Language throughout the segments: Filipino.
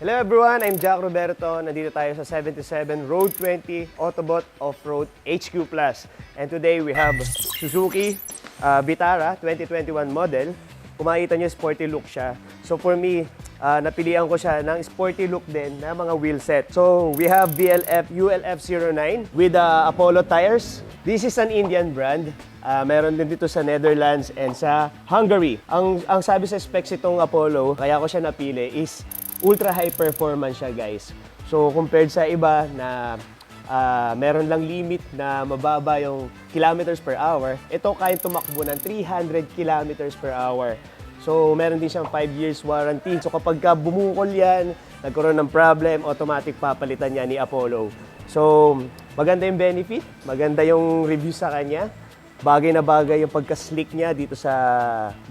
Hello everyone, I'm Jack Roberto. Nandito tayo sa 77 Road 20 Autobot Off-Road HQ Plus. And today we have Suzuki Vitara 2021 model. Kung makikita nyo, sporty look siya. So for me, napilian ko siya ng sporty look din na mga wheel set. So we have VLF ULF09 with Apollo tires. This is an Indian brand. Meron din dito sa Netherlands and sa Hungary. Ang sabi sa specs itong Apollo, kaya ko siya napili, is ultra high performance siya, guys. So compared sa iba na meron lang limit na mababa yung kilometers per hour, ito kaya tumakbo ng 300 kilometers per hour. So meron din siyang 5 years warranty. So kapag bumukol yan, nagkaroon ng problem, automatic papalitan niya ni Apollo. So maganda yung benefit, maganda yung review sa kanya. Bagay na bagay yung pagka-slick niya dito sa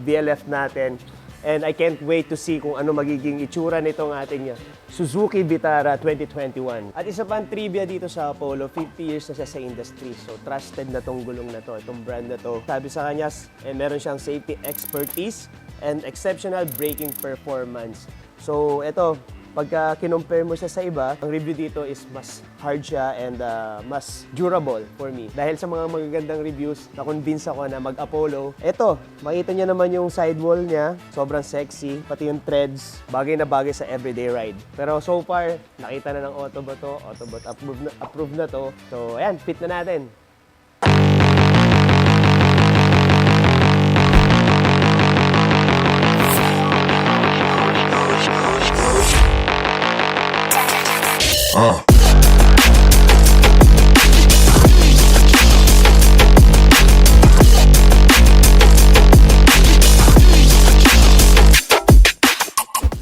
VLF natin. And I can't wait to see kung ano magiging itsura nitong ating Suzuki Vitara 2021. At isa pang trivia dito sa Apollo, 50 years na siya sa industry. So trusted na tong gulong na to, itong brand na to. Sabi sa kanya, meron siyang safety expertise and exceptional braking performance. So ito, pagka kinumpare mo siya sa iba, ang review dito is mas hard siya and mas durable for me. Dahil sa mga magagandang reviews, na-convince ako na mag-Apollo. Ito, makita niyo naman yung sidewall niya, sobrang sexy, pati yung treads, bagay na bagay sa everyday ride. Pero so far, nakita na ng Autobot to, Autobot approved na to. So ayan, fit na natin.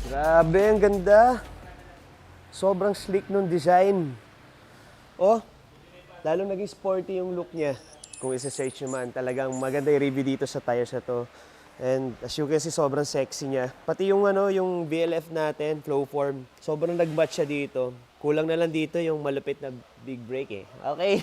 Grabe, ang ganda. Sobrang slick nung design. Oh, lalo naging sporty yung look niya. Kung isa-search nyo man, talagang maganda yung review dito sa tires na to. And as you can see, sobrang sexy niya. Pati yung yung VLF natin, flow form, sobrang nag-match siya dito. Kulang na lang dito yung malupit na big brake eh. Okay?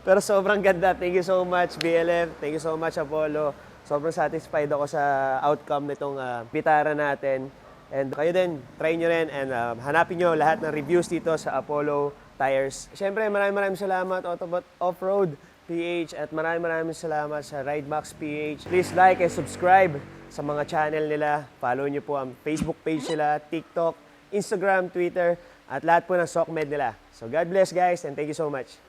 Pero sobrang ganda. Thank you so much, VLF. Thank you so much, Apollo. Sobrang satisfied ako sa outcome nitong Vitara natin. And kayo din, try nyo rin and hanapin nyo lahat ng reviews dito sa Apollo Tires. Siyempre, maraming salamat, Autobot Off-Road PH, at maraming salamat sa RideMax PH. Please like and subscribe sa mga channel nila. Follow nyo po ang Facebook page nila, TikTok, Instagram, Twitter, at lahat po ng SOCMED nila. So God bless, guys, and thank you so much.